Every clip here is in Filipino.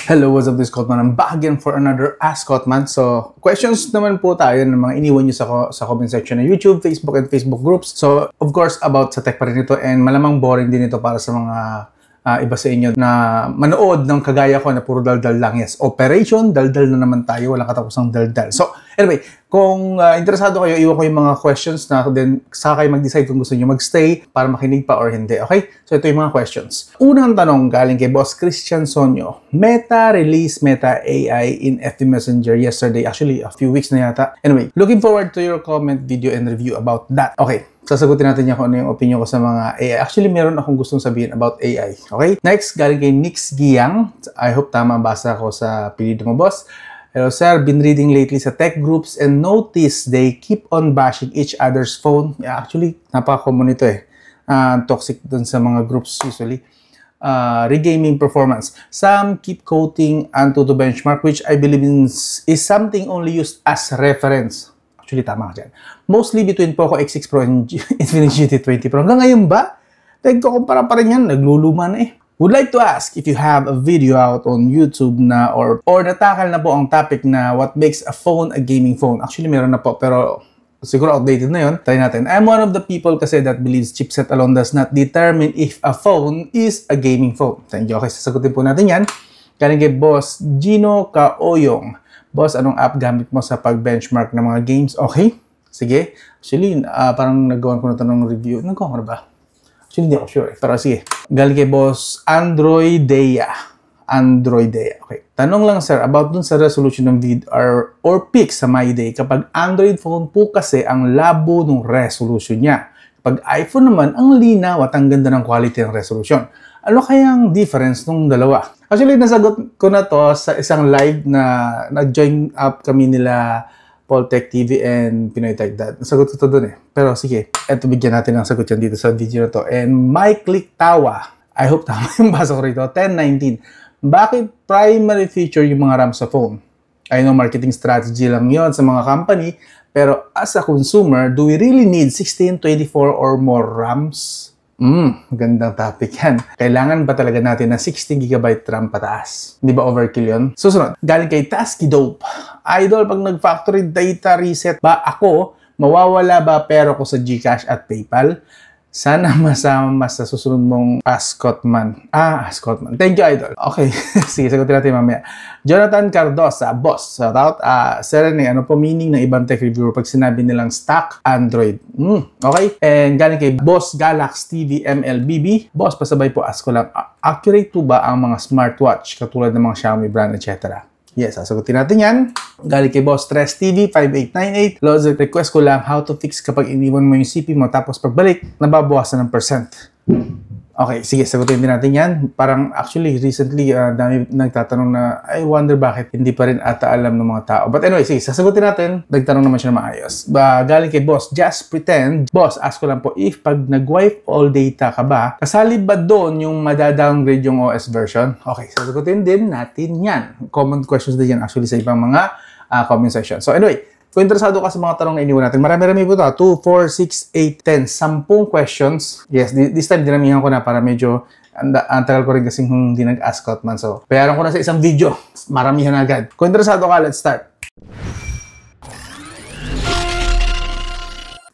Hello, what's up, this is Cotman. I'm back again for another Ask Cotman. So, questions naman po tayo ng mga iniwan nyo sa comment section ng YouTube, Facebook, and Facebook groups. So, of course, about sa tech pa rin ito, and malamang boring din ito para sa mga iba sa inyo na manood ng kagaya ko na puro daldal lang. Yes, operation, daldal na naman tayo, walang katapusang daldal. So, anyway, kung interesado kayo, iwan ko yung mga questions na then saka kayo mag-decide kung gusto nyo magstay para makinig pa or hindi. Okay? So, ito yung mga questions. Unang tanong galing kay Boss Christian Sonyo. Meta released Meta AI in FB Messenger yesterday. Actually, a few weeks na yata. Anyway, looking forward to your comment, video, and review about that. Okay. Sasagutin natin niya kung ano yung opinion ko sa mga AI. Actually, meron akong gustong sabihin about AI. Okay? Next, galing kay Nix Giang. I hope tama basa ko sa pilido mo, boss. Hello, sir. Been reading lately sa tech groups and notice they keep on bashing each other's phone. Yeah, actually, napaka-common ito eh. Toxic dun sa mga groups usually. Regaming performance. Some keep quoting Antutu benchmark, which I believe is something only used as reference. Actually, tama ka dyan. Mostly between Poco X6 Pro and Infinix GT20 Pro. Hanggang ngayon ba? Nagkukumpara pa rin yan. Nagluluma na eh. Would like to ask if you have a video out on YouTube na or natakal na po ang topic na what makes a phone a gaming phone. Actually, meron na po pero siguro outdated na yun. Try natin. I'm one of the people kasi that believes chipset alone does not determine if a phone is a gaming phone. Thank you. Okay, sasagutin po natin yan. Galing kay Boss Gino Kaoyong. Boss, anong app gamit mo sa pag-benchmark ng mga games? Okay, sige. Actually, parang nagawan ko na ito ng review. Nagawa ko na ba? Actually, hindi ako sure. Pero sige. Galing kay Boss Androidea. Okay. Tanong lang, sir, about dun sa resolution ng video or pic sa My Day. Kapag Android phone po kasi ang labo ng resolution niya. Kapag iPhone naman, ang linaw at ang ganda ng quality ng resolution. Ano kayang difference nung dalawa? Actually, nasagot ko na to sa isang live na nag-join up kami nila Paul Tech TV and Pinoy Tech Dad. Nasagot ko to dun eh. Pero sige, eto bigyan natin ng sagot yan dito sa video na to. And My Click Tawa, I hope tama yung basa ko rito, 1019. Bakit primary feature yung mga RAM sa phone? I know marketing strategy lang yon sa mga company, pero as a consumer, do we really need 16, 24 or more RAMs? Gandang topic yan. Kailangan ba talaga natin ng 16GB RAM pataas? Di ba overkill yun? Susunod, galing kay Tasky Dope. Idol, pag nag-factory data reset ba ako, mawawala ba pero ko sa GCash at PayPal? Sana masama sa susunod mong Ask Cotman. Ask Cotman. Thank you, Idol. Okay, sige, sagutin natin mamaya. Jonathan Cardosa, boss. Shoutout. Serene, ano po meaning ng ibang tech reviewer pag sinabi nilang stock Android? Okay. And galing kay Boss Galax TV MLBB. Boss, pasabay po, ask ko lang. Accurate po ba ang mga smartwatch katulad ng mga Xiaomi brand, etc.? Yes, sasagutin natin yan. Galing kay Boss Stress TV 5898. Logic, request ko lang how to fix kapag iniwan mo yung CP mo tapos pagbalik, nababawasan ng percent. Okay, sige, sagutin din natin yan. Parang actually, recently, dami nagtatanong na, I wonder bakit hindi pa rin ata alam ng mga tao. But anyway, sige, sasagutin natin. Nagtanong naman siya na maayos. Galing kay Boss Just Pretend. Boss, ask ko lang po, if pag nag-wipe all data ka ba, kasali ba doon yung madadowngrade yung OS version? Okay, sasagutin din natin yan. Common questions din yan actually sa ibang mga comment section. So anyway, kung interesado ka sa mga tanong na iniwan natin, marami-rami po ito. 2, 4, 6, 8, 10. 10 questions. Yes, this time dinamihan ko na para medyo ang tagal ko rin kasi hindi nag-ask out man. So, bayaran ko na sa isang video. Maramihan agad. Kung interesado ka, let's start.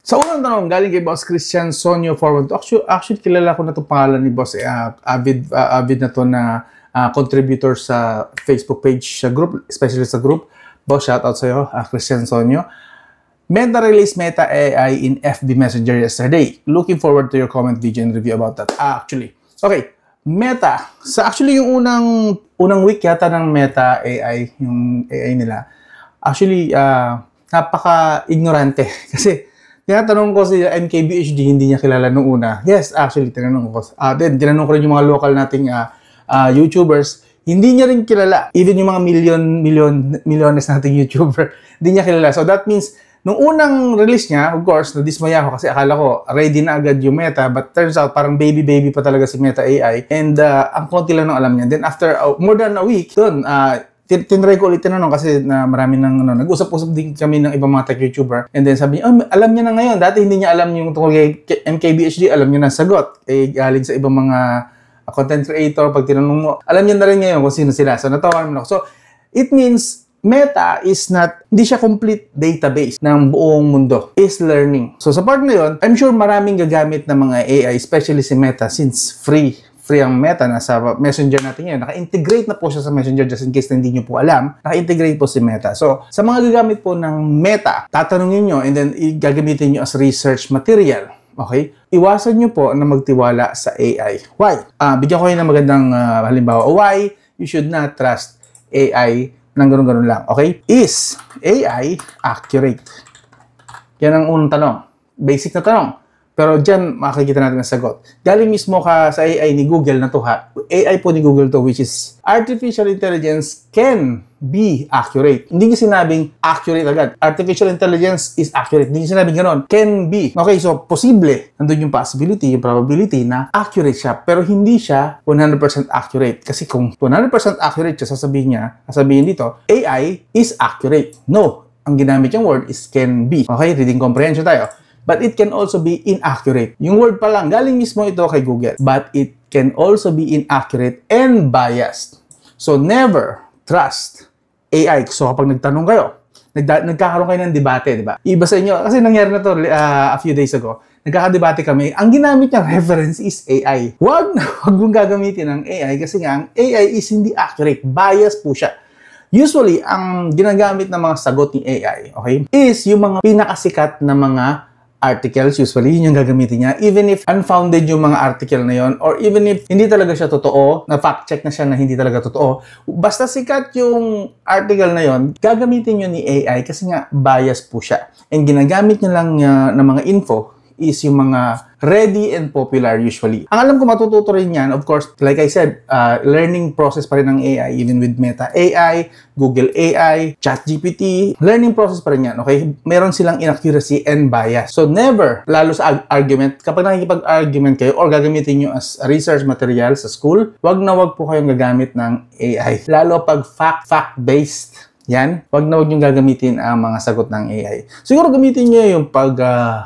Sa unang tanong, galing kay Boss Christian Sonyo Forward. Actually, kilala ko na itong pangalan ni Boss. Avid na to na contributor sa Facebook page sa group, especially sa group. Boss, shoutout sa'yo, Christian Sonyo. Meta released Meta AI in FB Messenger yesterday. Looking forward to your comment, video, and review about that. Actually. Okay, Meta. Actually, yung unang week yata ng Meta AI, yung AI nila, actually, napaka-ignorante. Kasi, tinatanong ko si MKBHD, hindi niya kilala nung una. Yes, actually, tinanong ko. Then, tinanong ko rin yung mga local nating YouTubers. Hindi niya rin kilala. Even yung mga milyones nating YouTuber, hindi niya kilala. So that means, nung unang release niya, of course, nadismaya ako kasi akala ko ready na agad yung Meta, but turns out parang baby pa talaga si Meta AI. And ang konti lang nang alam niya. Then after more than a week, doon, tinry ko ulit tinanong kasi na marami nang nag-usap-usap din kami ng ibang mga tech YouTuber. And then sabi niya, alam niya na ngayon. Dati hindi niya alam yung tungkol kay MKBHD, alam niya na sagot. Galing sa ibang mga a content creator, pag tinanong mo, alam niyo na rin ngayon kung sino sila. So, natawa naman ako. So, it means Meta is not, hindi siya complete database ng buong mundo. Is learning. So, sa part na yun, I'm sure maraming gagamit ng mga AI, especially si Meta, since free ang Meta, nasa Messenger natin ngayon. Naka-integrate na po siya sa Messenger, just in case na hindi nyo po alam. Naka-integrate po si Meta. So, sa mga gagamit po ng Meta, tatanungin nyo and then gagamitin nyo as research material. Okay? Iwasan nyo po na magtiwala sa AI. Why? Bigyan ko kayo ng magandang halimbawa. Why you should not trust AI ng ganun-ganun lang. Okay? Is AI accurate? Yan ang unang tanong. Basic na tanong. Pero dyan, makikita natin ang sagot. Galing mismo ka sa AI ni Google na to ha. AI po ni Google to, which is Artificial Intelligence can be accurate. Hindi niya sinabing accurate agad. Artificial Intelligence is accurate. Hindi niya sinabing ganon. Can be. Okay, so posible. Nandun yung possibility, yung probability na accurate siya. Pero hindi siya 100% accurate. Kasi kung 100% accurate siya, sasabihin dito, AI is accurate. No. Ang ginamit yung word is can be. Okay, reading comprehension tayo. But it can also be inaccurate. Yung word pa lang, galing mismo ito kay Google. But it can also be inaccurate and biased. So, never trust AI. So, kapag nagtanong kayo, nagkakaroon kayo ng debate, di ba? Iba sa inyo, kasi nangyari na to a few days ago, nagkakadebate kami, ang ginamit niyang reference is AI. Huwag mong gagamitin ng AI kasi nga, ang AI is hindi accurate. Biased po siya. Usually, ang ginagamit ng mga sagot ni AI, okay, is yung mga pinakasikat na mga articles, usually, yun yung gagamitin niya. Even if unfounded yung mga article na yon, or even if hindi talaga siya totoo, na fact-check na siya na hindi talaga totoo, basta sikat yung article na yon, gagamitin nyo ni AI kasi nga bias po siya. And ginagamit nyo lang ng mga info is yung mga ready and popular usually. Ang alam ko matututo rin yan, of course, like I said, learning process pa rin ng AI, even with Meta AI, Google AI, ChatGPT, learning process pa rin yan, okay? Meron silang inaccuracy and bias. So never, lalo sa argument, kapag nakikipag-argument kayo or gagamitin nyo as research material sa school, wag na wag po kayong gagamit ng AI. Lalo pag fact-based, yan, wag na wag nyo gagamitin ang mga sagot ng AI. Siguro gamitin nyo yung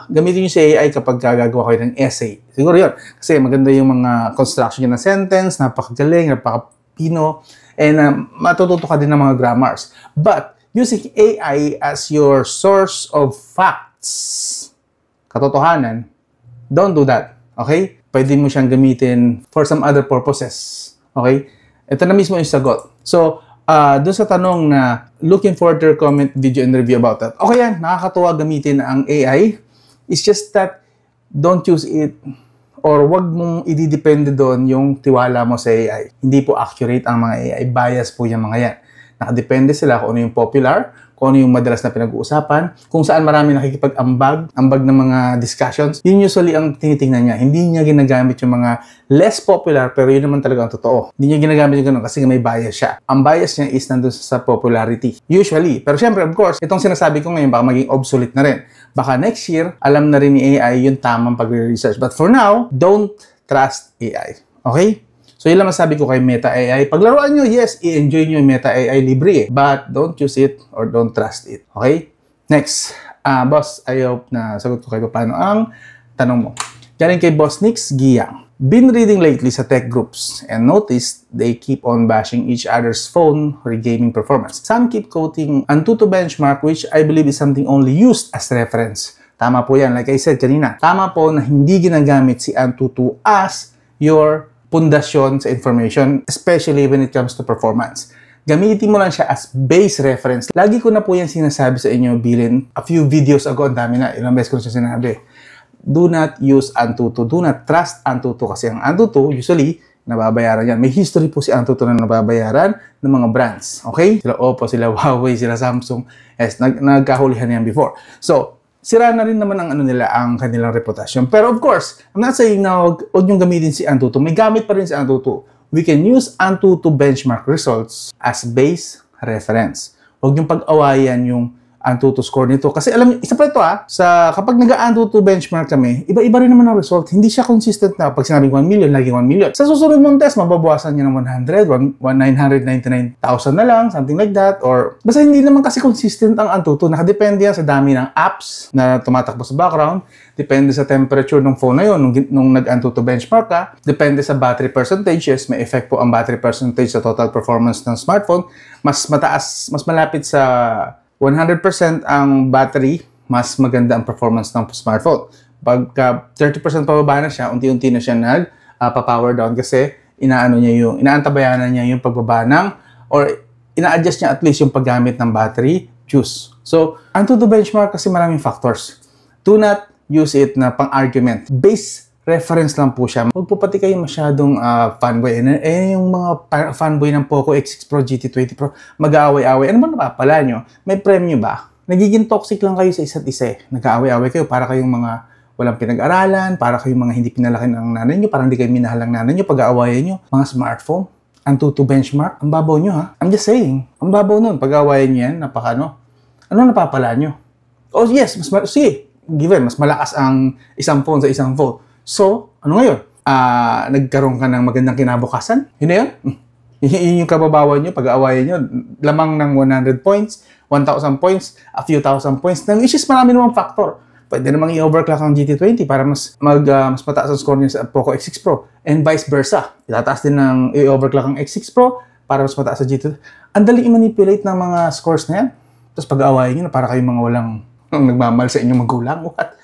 gamitin nyo si AI kapag gagawa kayo ng essay. Siguro yun. Kasi maganda yung mga construction nyo ng sentence, napakagaling, napakapino, and matututo ka din ng mga grammars. But, using AI as your source of facts, katotohanan, don't do that. Okay? Pwede mo siyang gamitin for some other purposes. Okay? Ito na mismo yung sagot. So, doon sa tanong na looking forward to your comment, video, and review about that. Okay yan, nakakatuwa gamitin ang AI. It's just that don't use it or wag mong ididepende doon yung tiwala mo sa AI. Hindi po accurate ang mga AI. Bias po yung mga yan. Nakadepende sila kung ano yung popular, kung ano yung madalas na pinag-uusapan, kung saan marami nakikipag-ambag ng mga discussions. Yun usually ang tinitingnan niya. Hindi niya ginagamit yung mga less popular, pero yun naman talaga ang totoo. Hindi niya ginagamit yung ganun kasi may bias siya. Ang bias niya is nandun sa popularity. Usually. Pero syempre, of course, itong sinasabi ko ngayon baka maging obsolete na rin. Baka next year, alam na rin ni AI yung tamang pag-research. But for now, don't trust AI. Okay? So, yun lang masabi ko kay Meta AI. Paglaruan nyo, yes, i-enjoy nyo yung Meta AI libre But, don't use it or don't trust it. Okay? Next. Boss, I hope na sagot ko kayo paano ang tanong mo. Galing kay Boss Nix Giyang. Been reading lately sa tech groups and noticed they keep on bashing each other's phone or gaming performance. Some keep quoting Antutu benchmark, which I believe is something only used as reference. Tama po yan. Like I said kanina, tama po na hindi ginagamit si Antutu as your pundasyon sa information, especially when it comes to performance. Gamitin mo lang siya as base reference. Lagi ko na po yan sinasabi sa inyo, Bilin. A few videos ago, ang dami na. Ilang beses ko na siya sinabi. Do not use Antutu. Do not trust Antutu. Kasi ang Antutu, usually, nababayaran yan. May history po si Antutu na nababayaran ng mga brands. Okay? Sila Oppo, sila Huawei, sila Samsung. Yes, nagkahulihan yan before. So, sira na rin naman ang kanilang reputasyon. Pero of course, I'm not saying na huwag niyong gamitin si Antutu. May gamit pa rin si Antutu. We can use Antutu benchmark results as base reference. Huwag niyong pag-awayan yung Antutu score nito. Kasi alam niyo, isa pa ito kapag nag-Antutu benchmark kami, iba-iba rin naman ang result. Hindi siya consistent na pag sinabing 1 million, laging 1 million. Sa susunod mong test, mababawasan niya ng 999,000 na lang, something like that. Or, basta hindi naman kasi consistent ang Antutu. Nakadepende yan sa dami ng apps na tumatakbo sa background. Depende sa temperature ng phone na yun nung nag-Antutu benchmark ka. Depende sa battery percentage. Yes, may effect po ang battery percentage sa total performance ng smartphone. Mas mataas, mas malapit sa 100% ang battery, mas maganda ang performance ng smartphone. Pagka 30% pababa na siya, unti-unti na siya nag-power down kasi inaantabayanan niya yung pagbaba or ina-adjust niya at least yung paggamit ng battery juice. So, Antutu benchmark kasi maraming factors. Do not use it na pang-argument. Base reference lang po siya. Huwag po pati kayo masyadong fanboy. Yung mga fanboy ng Poco X6 Pro, GT20 Pro, mag-aaway-aaway. Ano ba napapala nyo? May premyo ba? Nagiging toxic lang kayo sa isa't isa. Nag-aaway-aaway kayo para kayong mga walang pinag-aralan, para kayong mga hindi pinalaki ng nanay nyo, para hindi kayo minahal ng nanay nyo, pag-aawayan nyo. Mga smartphone, Antutu benchmark, ang babaw nyo I'm just saying, ang babaw nun. Pag-aawayan nyo yan, ano napapala nyo? Oh yes, given, mas malakas ang isang phone sa isang phone. So, ano ngayon? Nagkaroon ka ng magandang kinabukasan? Yun na yun? Yun yung kababawan nyo, pag-aawayan nyo, lamang ng 100 points, 1,000 points, a few thousand points, which is marami namang factor. Pwede namang i-overclock ang GT20 para mas mataas ang score niya sa Poco X6 Pro. And vice versa. Itataas din ng i-overclock ang X6 Pro para mas mataas sa GT20. Ang dali i-manipulate ng mga scores na yan. Tapos pag-aawayan nyo na para kayong mga walang nagmamahal sa inyong magulang. What?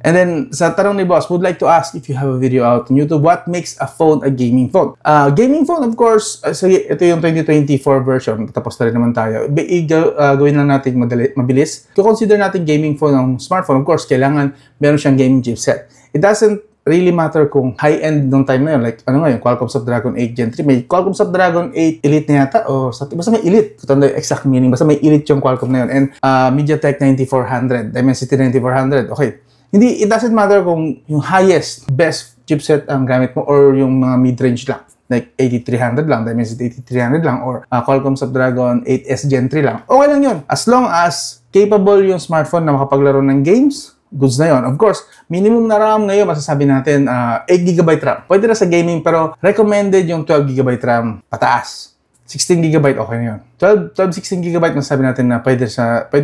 And then, sa tanong ni Boss, would like to ask if you have a video out on YouTube, what makes a phone a gaming phone? Gaming phone, of course, ito yung 2024 version, tapos na rin naman tayo. Gawin lang natin mabilis. Kung consider natin gaming phone ng smartphone, of course, kailangan meron siyang gaming chipset. It doesn't really matter kung high-end nung time na yun, like Qualcomm Snapdragon 8 Gen 3. May Qualcomm Snapdragon 8 Elite na yata, basta may Elite. Ito yung exact meaning, basta may Elite yung Qualcomm na yun. And MediaTek 9400, Dimensity 9400, okay. It doesn't matter kung yung highest, best chipset ang gamit mo or yung mga mid-range lang. Like 8300 lang, Dimensity 8300 lang, or Qualcomm Snapdragon 8S Gen 3 lang. Okay lang yun. As long as capable yung smartphone na makapaglaro ng games, goods na yun. Of course, minimum na RAM ngayon, masasabi natin 8GB RAM. Pwede na sa gaming, pero recommended yung 12GB RAM pataas. 16GB, okay na yun. 16GB, masasabi natin na pwede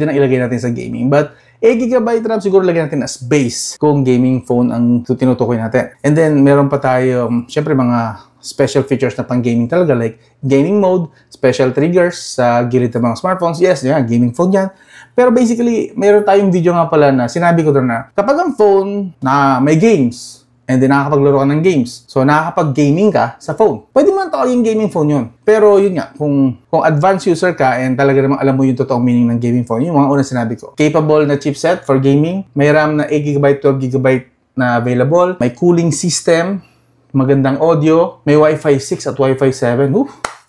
na ilagay natin sa gaming. But 8GB RAM siguro lagyan natin as base kung gaming phone ang tinutukoy natin. And then, meron pa tayo, syempre mga special features na pang gaming talaga, like gaming mode, special triggers sa gilid ng mga smartphones. Yes, gaming phone yan. Pero basically, meron tayong video nga pala na sinabi ko doon na kapag ang phone na may games, and then nakakapaglaro ka ng games. So, nakakapag-gaming ka sa phone. Pwede mo tawagin gaming phone yun. Pero yun nga, kung advanced user ka and talaga namang alam mo yung totoong meaning ng gaming phone, yung mga unang sinabi ko. Capable na chipset for gaming. May RAM na 8GB, 12GB na available. May cooling system. Magandang audio. May Wi-Fi 6 at Wi-Fi 7.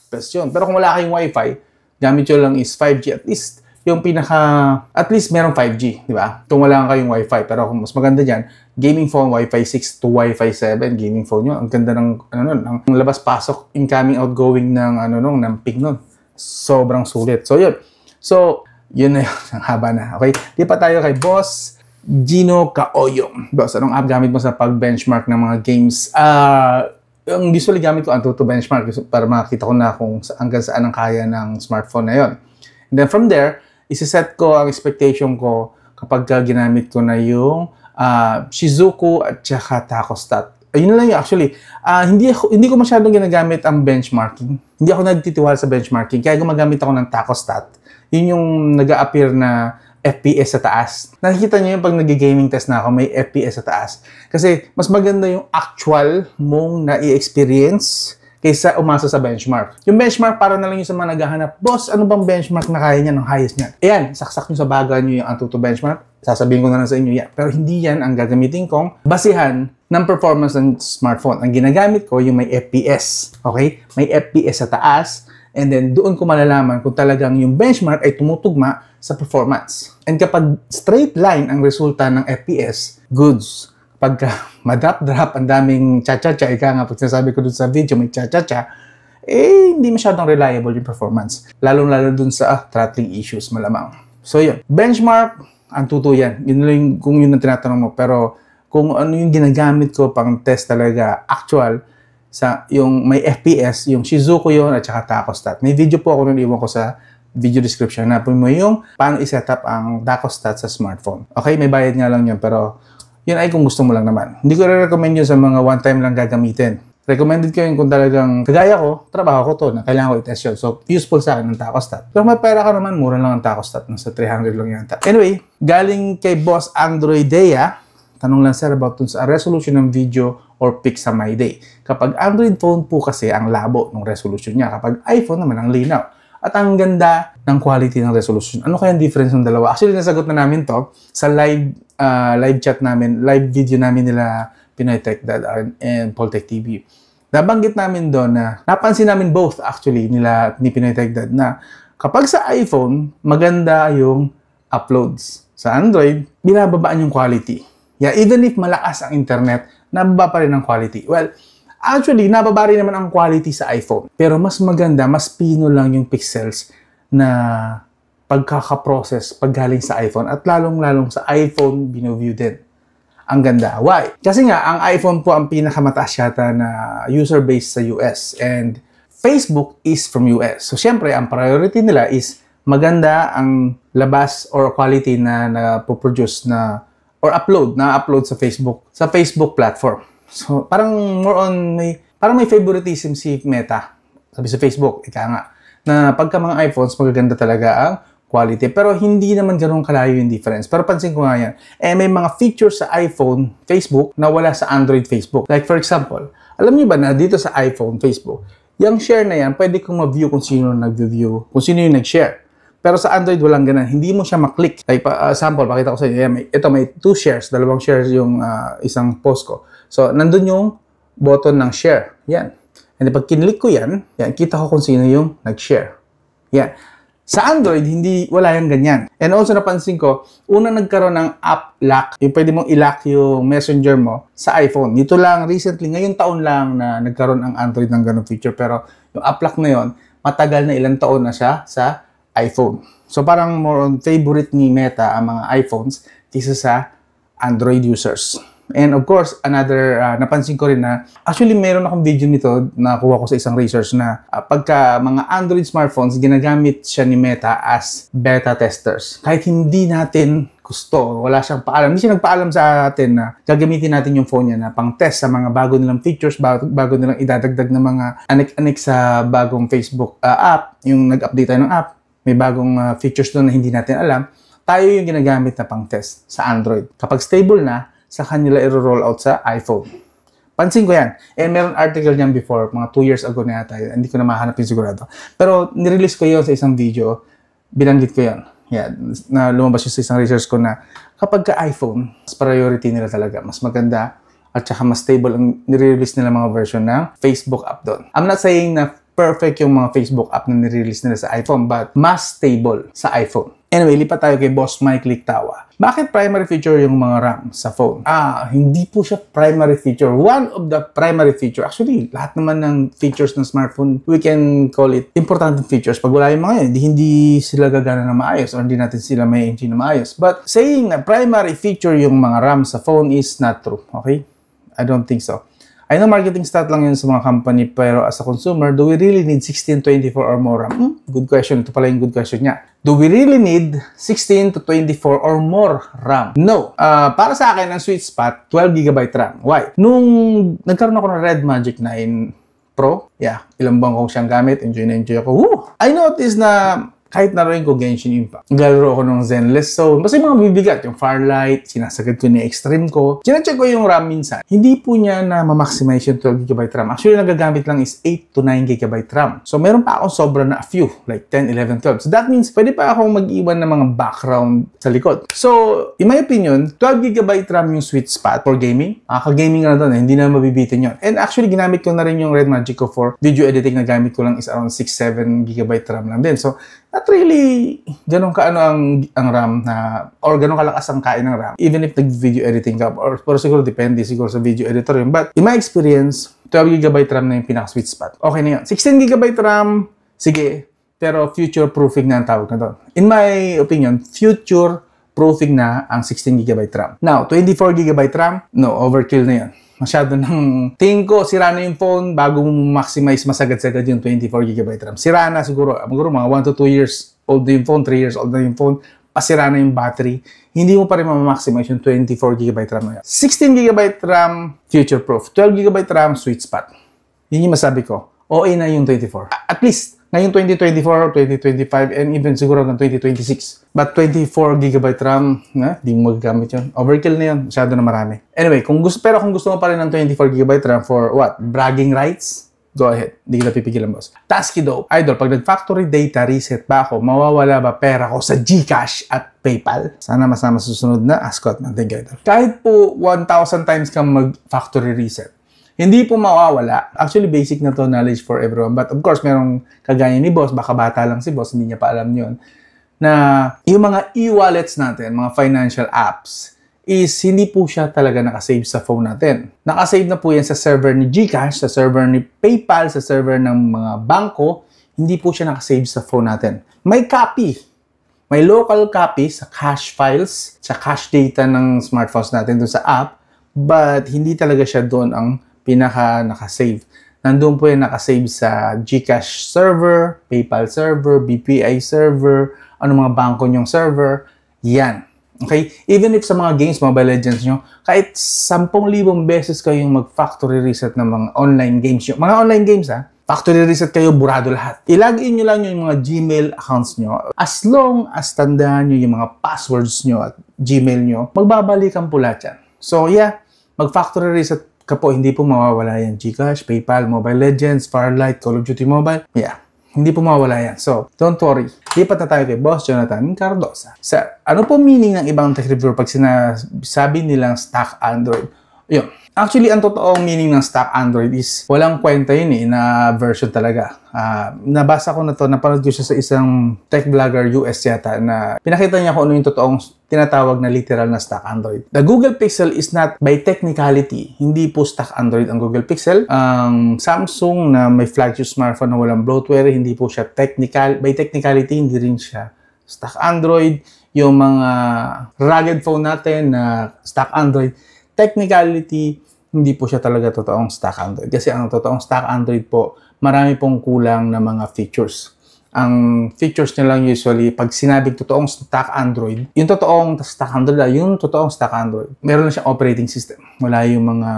Best yun. Pero kung wala kayong Wi-Fi, gamit yun lang is 5G at least. Yung at least meron 5G, di ba? Kung wala kayong Wi-Fi. Pero kung mas maganda dyan, gaming phone, Wi-Fi 6 to Wi-Fi 7, gaming phone yun. Ang ganda ng labas-pasok, incoming, outgoing ng ping nun. Sobrang sulit. So, yun. So, yun na yun. Ang haba na. Okay? Di pa tayo kay Boss Gino Kaoyong. Boss, anong app gamit mo sa pag-benchmark ng mga games? Yung usually gamit ko Antutu benchmark para makita ko na kung hanggang saan ang kaya ng smartphone na yun. And then from there, isa-set ko ang expectation ko kapag ginamit ko na yung Shizuku at saka Tacostat. Ayun lang yun actually. Hindi ko masyadong ginagamit ang benchmarking. Hindi ako nagtitiwala sa benchmarking. Kaya gumagamit ako ng Tacostat. Yun yung nag-a-appear na FPS sa taas. Nakikita niyo yung pag nag-gaming test na ako, may FPS sa taas. Kasi mas maganda yung actual mong na-i-experience kaysa umasa sa benchmark. Yung benchmark, para na lang yung sa mga naghahanap, boss, ano bang benchmark na kaya niya ng highest niya? Ayan, saksak nyo sa baga nyo yung Antutu benchmark. Sasabihin ko na lang sa inyo yan. Pero hindi yan ang gagamitin kong basihan ng performance ng smartphone. Ang ginagamit ko yung may FPS. Okay? May FPS sa taas. And then, doon ko malalaman kung talagang yung benchmark ay tumutugma sa performance. And kapag straight line ang resulta ng FPS, goods. Pagka madrop-drop, ang daming cha-cha-cha, ika nga, pag sinasabi ko dun sa video, may cha-cha-cha, hindi masyadong reliable yung performance. Lalo-lalo dun sa throttling issues, malamang. So yun, benchmark, ang tutuyan. Yun lang kung yun ang tinatanong mo. Pero kung ano yung ginagamit ko pang test talaga, actual, sa yung may FPS, yung Shizuku yun at saka Tacostat. May video po ako nung iwan ko sa video description. Hanapin mo yung paano i-setup ang Tacostat sa smartphone. Okay, may bayad nga lang yun, pero yun ay kung gusto mo lang naman. Hindi ko re-recommend yun sa mga one-time lang gagamitin. Recommended ko yun kung talagang kagaya ko, trabaho ko to, na kailangan ko i-test yun. So, useful sa akin ng Tacostat. Pero may pera ka naman, mura lang ang Tacostat. Nasa 300 lang yata. Anyway, galing kay Boss Android Dea, tanong lang sir about dun sa resolution ng video or pic sa My Day. Kapag Android phone po kasi ang labo ng resolution niya. Kapag iPhone naman ang linaw. At ang ganda ng quality ng resolution. Ano kaya ang difference ng dalawa? Actually, nasagot na namin to sa live chat namin, live video namin nila Pinoy Tech Dad and Poltech TV. Nabanggit namin doon na napansin namin both actually nila ni Pinoy Tech Dad na kapag sa iPhone, maganda yung uploads. Sa Android, binababaan yung quality. Yeah, even if malakas ang internet, nababa pa rin ang quality. Well, actually, nababa rin naman ang quality sa iPhone. Pero mas maganda, mas pino lang yung pixels na pagkakaprocess paggaling sa iPhone. At lalong-lalong sa iPhone, binoview din. Ang ganda. Why? Kasi nga, ang iPhone po ang pinakamataas yata na user base sa US. And Facebook is from US. So, syempre, ang priority nila is maganda ang labas or quality na napoproduce na or na-upload sa Facebook platform. So, parang more on parang may favoritism si Meta. Sabi sa Facebook, ika nga, na pagka mga iPhones, magaganda talaga ang quality. Pero hindi naman ganoon kalayo yung difference. Pero pansin ko nga yan, may mga features sa iPhone Facebook na wala sa Android Facebook. Like for example, alam niyo ba na dito sa iPhone Facebook, yung share na yan, pwede kong ma-view kung sino nag-view, kung sino yung nag-share. Pero sa Android, walang ganun. Hindi mo siya maklik. Like, sample, pakita ko sa inyo. Ito, may 2 shares. Dalawang shares yung isang post ko. So, nandun yung button ng share. Yan. And pag kinlik ko yan, kita ko kung sino yung nag-share. Yan. Sa Android, wala yung ganyan. And also, napansin ko, unang nagkaroon ng app lock. Yung pwede mong i-lock yung messenger mo sa iPhone. Ito lang, recently, ngayong taon lang na nagkaroon ang Android ng ganung feature. Pero yung app lock na yon, matagal na ilang taon na siya sa iPhone. So parang more on favorite ni Meta ang mga iPhones kaysa sa Android users. And of course, another, napansin ko rin na, actually meron akong video nito na kuha ko sa isang research na pagka mga Android smartphones, ginagamit siya ni Meta as beta testers. Kahit hindi natin gusto, wala siyang paalam. Hindi siya nagpaalam sa atin na gagamitin natin yung phone niya na pang test sa mga bago nilang features, bago nilang idadagdag na mga anik-anik sa bagong Facebook app, yung nag-update tayo ng app. May bagong features doon na hindi natin alam, tayo yung ginagamit na pang-test sa Android. Kapag stable na, sa kanila i-roll out sa iPhone. Pansin ko yan. And meron article niyan before, mga 2 years ago na yata. Hindi ko na mahanap yung sigurado. Pero nirelease ko yun sa isang video, binanggit ko yun. Yan, na lumabas yun sa isang research ko na kapag ka iPhone, mas priority nila talaga. Mas maganda at saka mas stable ang nire-release nila mga version ng Facebook app doon. I'm not saying na perfect yung mga Facebook app na nire-release nila sa iPhone, but mas stable sa iPhone. Anyway, lipat tayo kay Boss Mike Liktawa. Bakit primary feature yung mga RAM sa phone? Hindi po siya primary feature. One of the primary feature, actually, lahat naman ng features ng smartphone, we can call it important features. Pag wala yung mga yun, hindi sila gagana na maayos or hindi natin sila may engine na maayos. But saying na primary feature yung mga RAM sa phone is not true. Okay? I don't think so. I know marketing stat lang yun sa mga company, pero as a consumer, do we really need 16, 24 or more RAM? Good question. Ito pala yung good question niya. Do we really need 16 to 24 or more RAM? No. Para sa akin, ang sweet spot, 12GB RAM. Why? Nung nagkaroon ako ng Red Magic 9 Pro, ilang buwan ko siyang gamit, enjoy na enjoy ako. Woo! I noticed na kahit naroon ko Genshin Impact. Naglalaro ako ng Zenless Zone. Basta yung mga bibigat, yung Farlight, sinasagad ko ni Extreme ko. Chine-check ko yung RAM minsan. Hindi po niya na ma-maximize yung 12GB RAM. Actually, nagagamit lang is 8 to 9GB RAM. So, meron pa akong sobra na a few, like 10, 11, 12. So, that means, pwede pa akong mag-iwan ng mga background sa likod. So, in my opinion, 12GB RAM yung sweet spot for gaming. Ka-gaming na doon, hindi na mabibitin yun. And actually, ginamit ko na rin yung Red Magic ko for video editing na gamit ko lang is around 6-7GB RAM lang din. So, not really ganun kaano ang RAM na or ganun kalakas ang kain ng RAM even if nag-video editing ka or pero siguro depende siguro sa video editor yun. But in my experience, 12GB RAM na yung pinaka-sweet spot. Okay na yun. 16GB RAM, sige, pero future-proofing na ang tawag na doon. In my opinion, future-proofing na ang 16GB RAM. Now, 24GB RAM, no, overkill na yan. Masyado nang tingin ko, sira na yung phone bago maximize masagad-sagad yung 24GB RAM. Sira na siguro mga 1 to 2 years old na yung phone, 3 years old na yung phone, pasira na yung battery. Hindi mo pa rin ma-maximize yung 24GB RAM na yan. 16GB RAM, future-proof. 12GB RAM, sweet spot. Yun yung masabi ko. OA na yung 24. At least, ngayong 2024, 2025, and even siguro hanggang 2026. But 24GB RAM, di mo magagamit yun. Overkill na yun. Masyado na marami. Anyway, kung gusto mo pa rin ng 24GB RAM for what? Bragging rights? Go ahead. Hindi kita pipigilan, boss. Tasky though. Idol, pag nag-factory data reset ba ako, mawawala ba pera ko sa GCash at PayPal? Sana masama susunod na Ascot man. Thank you, Idol. Kahit po 1,000 times kang mag-factory reset, hindi po mawawala. Actually, basic na to knowledge for everyone. But of course, merong kagaya ni boss, baka bata lang si boss, hindi niya pa alam yun, na yung mga e-wallets natin, mga financial apps, is hindi po siya talaga nakasave sa phone natin. Nakasave na po yan sa server ni GCash, sa server ni PayPal, sa server ng mga bangko, hindi po siya nakasave sa phone natin. May copy. May local copy sa cache files, sa cache data ng smartphones natin doon sa app, but hindi talaga siya doon ang nakasave. Nandun po yung nakasave sa GCash server, PayPal server, BPI server, ano mga bangko nyong server, yan. Okay? Even if sa mga games, Mobile Legends nyo, kahit 10,000 beses kayong mag-factory reset ng mga online games nyo, mga online games factory reset kayo, burado lahat. I-login nyo lang yung mga Gmail accounts nyo. As long as tandaan nyo yung mga passwords nyo at Gmail nyo, magbabalikan po lahat yan. So yeah, mag-factory reset ka po, hindi po mawawala yan. GCash, PayPal, Mobile Legends, Firelight, Call of Duty Mobile. Yeah, hindi po mawawala yan. So, don't worry. Lipat na tayo kay Boss Jonathan Cardosa. Ano po meaning ng ibang tech reviewer pag sinasabi nilang stock Android? Yun. Actually, ang totoong meaning ng stock Android is walang kwenta yun na version talaga. Nabasa ko na to, napanood ko siya sa isang tech vlogger US yata na pinakita niya kung ano yung totoong tinatawag na literal na stock Android. The Google Pixel is not by technicality. Hindi po stock Android ang Google Pixel. Ang Samsung na may flagship smartphone na walang bloatware, hindi po siya by technicality, hindi rin siya stock Android. Yung mga rugged phone natin na stock Android, technicality, hindi po siya talaga totoong stock Android. Kasi ang totoong stock Android po, marami pong kulang na mga features. Ang features niya lang usually, pag sinabing totoong stock Android, yung totoong stock Android, yung totoong stock Android, meron na siyang operating system. Wala yung mga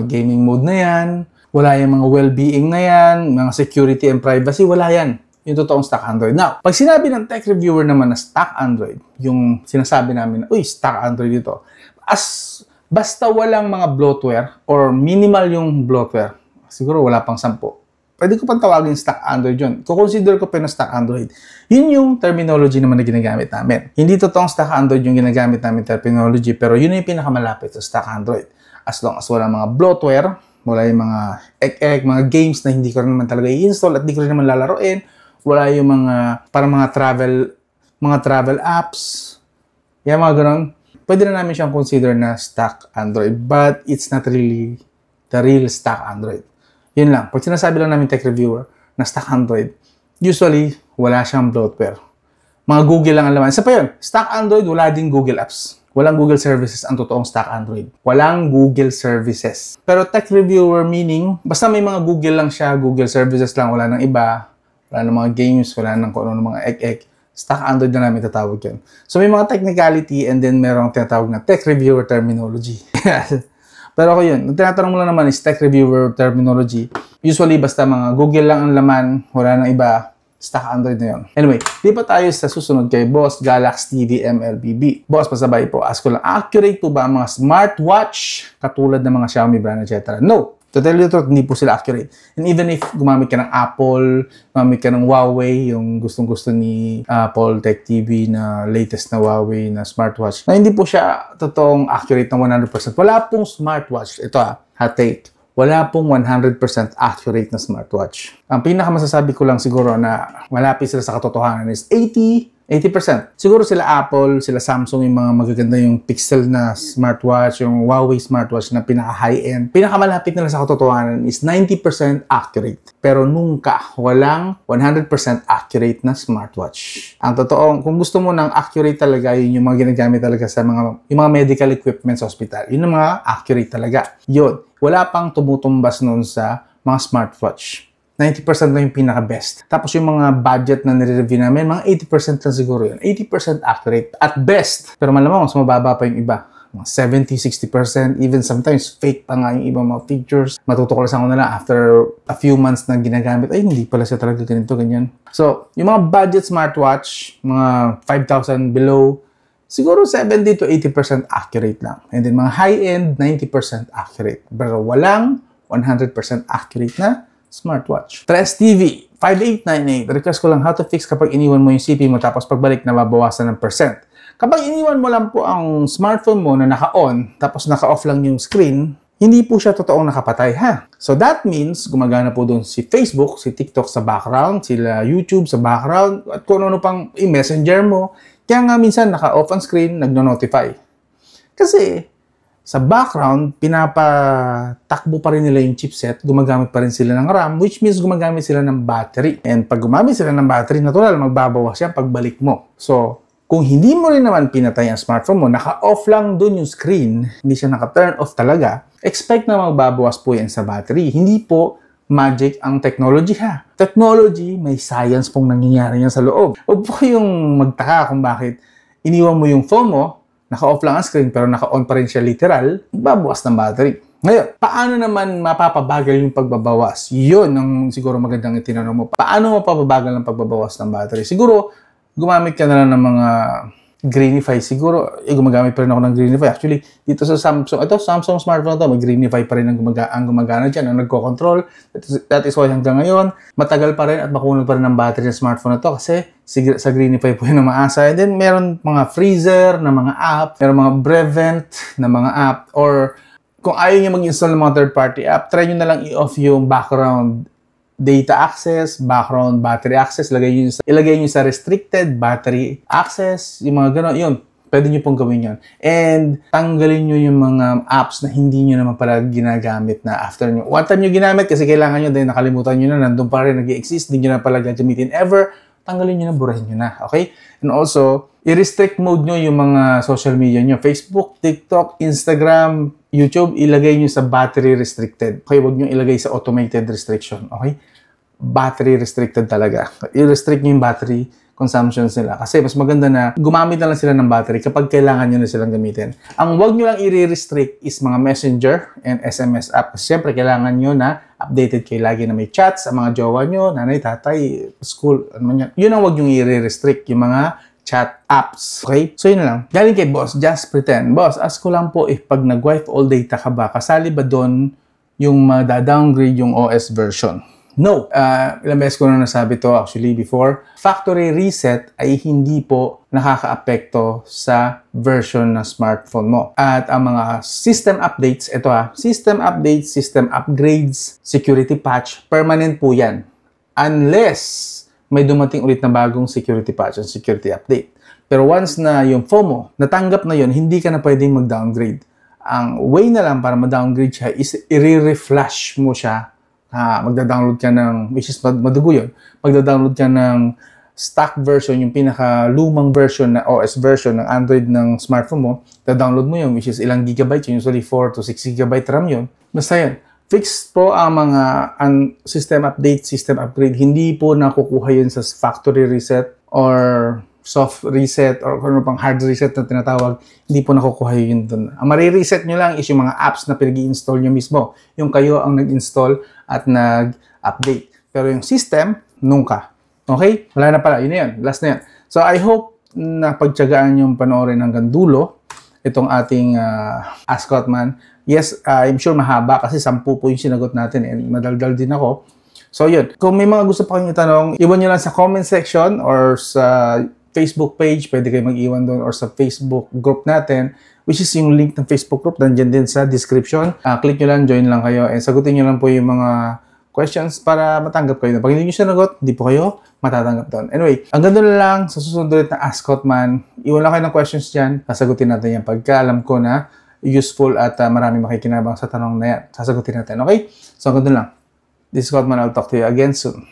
gaming mode na yan, wala yung mga well-being na yan, mga security and privacy, wala yan. Yung totoong stock Android. Now, pag sinabi ng tech reviewer naman na stock Android, yung sinasabi namin na, uy, stock Android ito, basta walang mga bloatware or minimal yung bloatware, siguro wala pang 10. Pwede ko pang tawagin stock Android yun. Kukonsider ko pa na stock Android. Yun yung terminology naman na ginagamit namin. Hindi totoong stock Android yung ginagamit namin terminology, pero yun yung pinakamalapit sa stock Android. As long as walang mga bloatware, wala yung mga mga games na hindi ko rin naman talaga i-install at hindi ko rin naman lalaroin, wala yung mga parang mga travel apps, yung mga ganun. Pwede na namin siyang consider na stock Android, but it's not really the real stock Android. Yun lang. Pag sinasabi lang namin tech reviewer na stock Android, usually, wala siyang bloatware. Mga Google lang ang laman. Isa pa yun, stock Android, wala din Google apps. Walang Google services ang totoong stock Android. Walang Google services. Pero tech reviewer meaning, basta may mga Google lang siya, Google services lang, wala nang iba, wala nang mga games, wala nang kung ano mga stock Android na namin tatawag yun. So, may mga technicality and then merong tinatawag na tech reviewer terminology. Pero ako yun, ang tinatanong mo lang naman is tech reviewer terminology. Usually, basta mga Google lang ang laman, wala nang iba, stock Android na yun. Anyway, lipat tayo sa susunod kay Boss Galax TV MLBB. Boss, pasabay po, ask ko lang, accurate po ba ang mga smartwatch katulad ng mga Xiaomi brand, etc.? No. To tell you the truth, hindi po sila accurate. And even if gumamit ka ng Apple, gumamit ka ng Huawei, yung gustong-gusto ni Apple Tech TV na latest na Huawei na smartwatch, na hindi po siya totoong accurate ng 100%. Wala pong smartwatch. Ito hot take. Wala pong 100% accurate na smartwatch. Ang pinakamasasabi ko lang siguro na malapit sila sa katotohanan is 80 80%. Siguro sila Apple, sila Samsung, yung mga magaganda yung Pixel na smartwatch, yung Huawei smartwatch na pinaka-high-end. Pinakamalapit nila sa katotohanan is 90% accurate. Pero nunca, walang 100% accurate na smartwatch. Ang totoo, kung gusto mo ng accurate talaga, yun yung mga ginagamit talaga sa yung mga medical equipment sa hospital. Yun yung mga accurate talaga. Yun. Wala pang tumutumbas nun sa mga smartwatch. 90% na yung pinaka-best. Tapos yung mga budget na nire-review namin, mga 80% lang siguro yun. 80% accurate at best. Pero malamang mas mababa pa yung iba. Mga 70, 60%, even sometimes fake pa nga yung ibang mga features. Matutuklasan ko na lang after a few months na ginagamit, ay hindi pala siya talaga ganito, ganyan. So, yung mga budget smartwatch, mga 5,000 below, siguro 70 to 80% accurate lang. And then mga high-end, 90% accurate. Pero walang 100% accurate na smartwatch. Tres TV, 5898. Request ko lang how to fix kapag iniwan mo yung CP mo tapos pagbalik nababawasan ng percent. Kapag iniwan mo lang po ang smartphone mo na naka-on tapos naka-off lang yung screen, hindi po siya totoong nakapatay ha. So that means gumagana po doon si Facebook, si TikTok sa background, sila YouTube sa background, at kung ano pang i-messenger mo. Kaya nga minsan naka-off on screen, nagno-notify. Kasi sa background, pinapatakbo pa rin nila yung chipset, gumagamit pa rin sila ng RAM, which means gumagamit sila ng battery. And pag gumamit sila ng battery, natural, magbabawas yan pagbalik mo. So, kung hindi mo rin naman pinatay ang smartphone mo, naka-off lang dun yung screen, hindi siya naka-turn off talaga, expect na magbabawas po yan sa battery. Hindi po magic ang technology ha. Technology, may science pong nangyayari yan sa loob. Huwag po yung magtaka kung bakit iniwan mo yung phone mo, naka-off lang ang screen pero naka-on pa rin siya literal, babawas ng battery. Ngayon, paano naman mapapabagal yung pagbabawas? Yun ang siguro magandang itinanong mo. Paano mapapabagal ang pagbabawas ng battery? Siguro, gumamit ka na lang ng mga Greenify. Siguro, gumagamit pa rin ako ng Greenify. Actually, dito sa Samsung, ito, Samsung smartphone to, may Greenify pa rin ang gumagana dyan, ang nagko-control. That is why hanggang ngayon, matagal pa rin at makunod pa rin ang battery ng smartphone na to kasi sa Greenify po yun ang maasa. And then, meron mga freezer na mga app, meron mga Brevent na mga app, or kung ayaw nyo mag-install ng mga third-party app, try nyo na lang i-off yung background data access, background battery access, ilagay nyo sa restricted battery access, yung mga gano'n, yun, pwede nyo pong gawin yun. And tanggalin nyo yung mga apps na hindi nyo naman pala ginagamit na after nyo. One time nyo ginamit kasi kailangan nyo, dahil nakalimutan nyo na, nandun pa rin, nag-i-exist, hindi nyo na pala gagamitin ever, tanggalin nyo na, burahin nyo na, okay? And also, i-restrict mode nyo yung mga social media nyo, Facebook, TikTok, Instagram, YouTube, ilagay nyo sa battery restricted. Okay, huwag nyo ilagay sa automated restriction. Okay? Battery restricted talaga. I-restrict nyo yung battery consumption nila. Kasi mas maganda na gumamit na lang sila ng battery kapag kailangan nyo na silang gamitin. Ang huwag nyo lang i-restrict is mga messenger and SMS app. Kasi syempre, kailangan nyo na updated kayo lagi na may chats sa mga jowa nyo, nanay, tatay, school, ano man yan. Yun ang huwag nyo i-restrict, yung mga chat apps. Okay? So, yun na lang. Galing kay Boss, Just Pretend. Boss, ask ko lang po if pag nag-wipe all data ka ba, kasali ba doon yung downgrade yung OS version? No. Ilang beses ko na nasabi to actually before. Factory reset ay hindi po nakaka-apekto sa version ng smartphone mo. At ang mga system updates, ito system updates, system upgrades, security patch, permanent po yan. Unless may dumating ulit na bagong security patch and security update. Pero once na yung phone mo, natanggap na yun, hindi ka na pwedeng mag-downgrade. Ang way na lang para ma-downgrade siya is i-reflash mo siya. Magda-download ka ng, which is madugo yun, magda-download ka ng stock version, yung pinaka-lumang version na OS version ng Android ng smartphone mo, da-download mo yun, which is ilang gigabyte, usually 4 to 6 gigabyte RAM yun. Basta yun. Fixed po ang mga system update, system upgrade. Hindi po nakukuha yun sa factory reset or soft reset or kung ano pang hard reset na tinatawag. Hindi po nakukuha yun dun. Ang marireset nyo lang is yung mga apps na pinag-i-install nyo mismo. Yung kayo ang nag-install at nag-update. Pero yung system, nunca. Okay? Wala na pala. Yun na yun. Last na yun. So I hope na pagtyagaan yung panoorin hanggang dulo itong ating Ask Hotman. Yes, I'm sure mahaba kasi 10 po yung sinagot natin and madaldal din ako. So yun, kung may mga gusto pa kayong itanong, iwan nyo lang sa comment section or sa Facebook page, pwede kayo mag-iwan doon or sa Facebook group natin, which is yung link ng Facebook group, nandiyan din sa description. Click nyo lang, join lang kayo and sagutin nyo lang po yung mga questions para matanggap kayo. Pag hindi nyo sinagot, hindi po kayo matatanggap doon. Anyway, ang ganda na lang sa susunod ulit na Ask Cotman. Iwan lang kayo ng questions dyan. Sasagutin natin yan pagka alam ko na useful at marami makikinabang sa tanong na yan. Sasagutin natin, okay? So, ang ganda lang. This is Cotman. I'll talk to you again soon.